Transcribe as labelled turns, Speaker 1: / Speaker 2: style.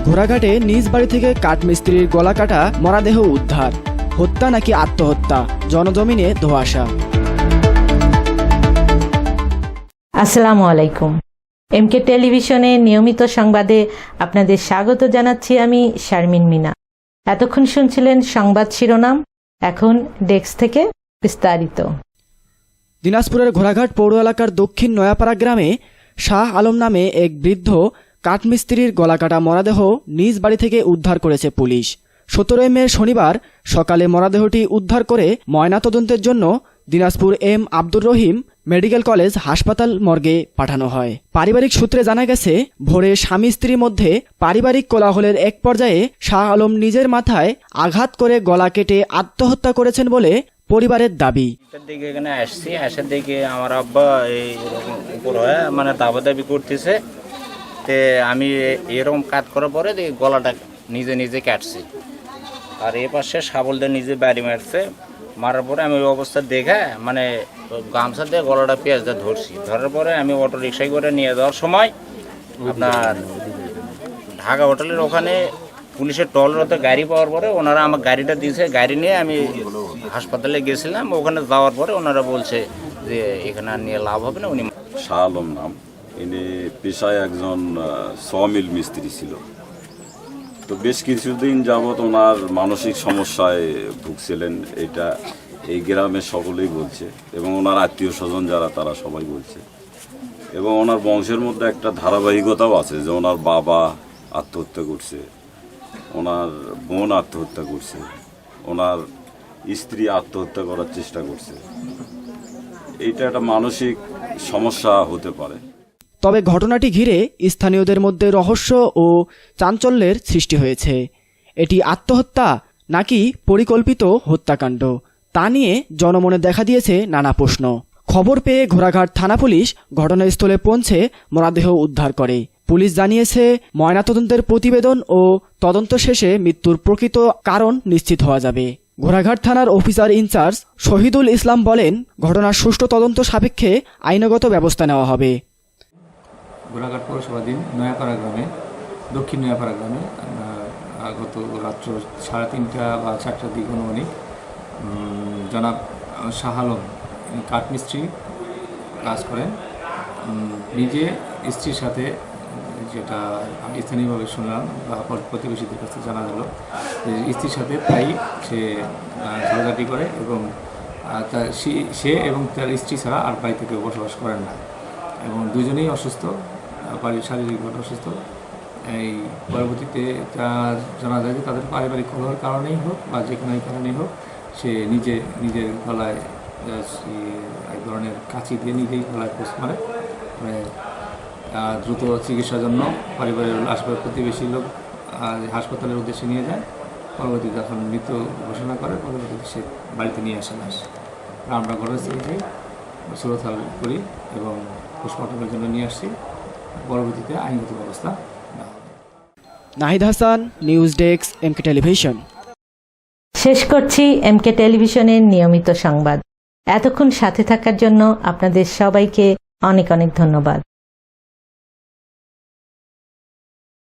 Speaker 1: ঘোড়াঘাটে নিজ বাড়ি থেকে কাঠমিস্ত্রির গলা কাটা মরাদেহ উদ্ধার। হত্যা নাকি আত্মহত্যা, জনজমিনে ধোঁয়াশা।
Speaker 2: আসসালামু আলাইকুম। এমকে টেলিভিশনে নিয়মিত সংবাদে আপনাদের স্বাগত জানাচ্ছি আমি শারমিন মিনা। এতক্ষণ শুনছিলেন সংবাদ শিরোনাম, এখন ডেস্ক থেকে বিস্তারিত।
Speaker 1: দিনাজপুরের ঘোড়াঘাট পৌর এলাকার দক্ষিণ নয়াপাড়া গ্রামে শাহ আলম নামে এক বৃদ্ধ কাঠমিস্ত্রির গলাকাটা মরদেহ নিজ বাড়ি থেকে উদ্ধার করেছে পুলিশ। 17 মে শনিবার সকালে মরদেহটি উদ্ধার করে ময়নাতদন্তের জন্য Dinajpur M Abdur Rahim medical college হাসপাতাল মর্গে পাঠানো হয়। পারিবারিক সূত্রে জানা গেছে, ভোরে স্বামী স্ত্রীর মধ্যে পারিবারিক কোলাহলের এক পর্যায়ে শাহ আলম নিজের মাথায় আঘাত করে গলা কেটে আত্মহত্যা করেছেন বলে পরিবারের দাবি।
Speaker 3: এখানে আসছি, আসার দিকে আমার আব্বা এই উপর হয়ে মানে দাবি করতেছে, তে আমি এরকম কাজ করার পরে গলাটা নিজে নিজে কাটছি, আর এ পাশে শাবলদের নিজে বাড়ি মারছে। মারার পরে আমি ওই অবস্থা দেখে মানে গামছা দিয়ে গলাটা পেঁয়াজ দিয়ে ধরছি। ধরার পরে আমি অটো রিক্সায় করে নিয়ে যাওয়ার সময় আপনার ঢাকা হোটেলের ওখানে পুলিশের টলরতে গাড়ি পাওয়ার পরে ওনারা আমার গাড়িটা দিয়েছে। গাড়ি নিয়ে আমি হাসপাতালে গেছিলাম। ওখানে যাওয়ার পরে ওনারা বলছে যে এখানে আর নিয়ে লাভ হবে না। উনি
Speaker 4: শাহ আলম নাম, ইনি পেশায় একজন সমিল মিস্ত্রি ছিল। তো বেশ কিছুদিন যাবৎ ওনার মানসিক সমস্যায় ভুগছিলেন, এটা এই গ্রামের সকলেই বলছে এবং ওনার আত্মীয় স্বজন যারা তারা সবাই বলছে। এবং ওনার বংশের মধ্যে একটা ধারাবাহিকতাও আছে যে ওনার বাবা আত্মহত্যা করছে, ওনার বোন আত্মহত্যা করছে, ওনার স্ত্রী আত্মহত্যা করার চেষ্টা করছে। এইটা একটা মানসিক সমস্যা হতে পারে।
Speaker 1: তবে ঘটনাটি ঘিরে স্থানীয়দের মধ্যে রহস্য ও চাঞ্চল্যের সৃষ্টি হয়েছে। এটি আত্মহত্যা নাকি পরিকল্পিত হত্যাকাণ্ড, তা নিয়ে জনমনে দেখা দিয়েছে নানা প্রশ্ন। খবর পেয়ে ঘোড়াঘাট থানা পুলিশ ঘটনাস্থলে পৌঁছে মরদেহ উদ্ধার করে। পুলিশ জানিয়েছে, ময়নাতদন্তের প্রতিবেদন ও তদন্ত শেষে মৃত্যুর প্রকৃত কারণ নিশ্চিত হওয়া যাবে। ঘোড়াঘাট থানার অফিসার ইনচার্জ শহীদুল ইসলাম বলেন, ঘটনার সুষ্ঠু তদন্ত সাপেক্ষে আইনগত ব্যবস্থা নেওয়া হবে।
Speaker 5: ঘোড়াঘাট পৌরসভাধীন নয়াপাড়া গ্রামে, দক্ষিণ নয়াপাড়া গ্রামে গত রাত্র 3:30 বা 4টার দিকে অনুমানিক জনাব শাহ আলম কাঠমিস্ত্রি কাজ করেন। নিজে স্ত্রীর সাথে, যেটা আমি স্থানীয়ভাবে শুনলাম বা প্রতিবেশীদের কাছে জানা গেল, স্ত্রীর সাথে প্রায়ই সে ঝগড়াঝাটি করে এবং সে এবং তার স্ত্রী ছাড়া আর বাড়িতে কেউ বসবাস করেন না এবং দুজনেই অসুস্থ, শারীরিকভাবে অসুস্থ। এই পরবর্তীতে জানা যায় যে তাদের পারিবারিক কলহের কারণেই হোক বা যে কোনো কারণেই হোক, সে নিজের গলায় এক ধরনের কাঁচি দিয়ে নিজেই গলায় পোষ মারে। দ্রুত চিকিৎসার জন্য পরিবারের আশেপাশে প্রতিবেশী লোক হাসপাতালের উদ্দেশ্যে নিয়ে যায়। পরবর্তীতে যখন মৃত ঘোষণা করে, পরবর্তীতে সে বাড়িতে নিয়ে আসে লাশ। আমরা ঘটনাস্থলে যাই, সুরতাল করি এবং পোস্টমর্টমের জন্য নিয়ে আসছি। পরবর্তীতে আইনগত ব্যবস্থা নেওয়া হবে।
Speaker 1: Nahid Hasan, news desk, MK television.
Speaker 2: শেষ করছি এমকে টেলিভিশনের নিয়মিত সংবাদ। এতক্ষণ সাথে থাকার জন্য আপনাদের সবাইকে অনেক অনেক ধন্যবাদ।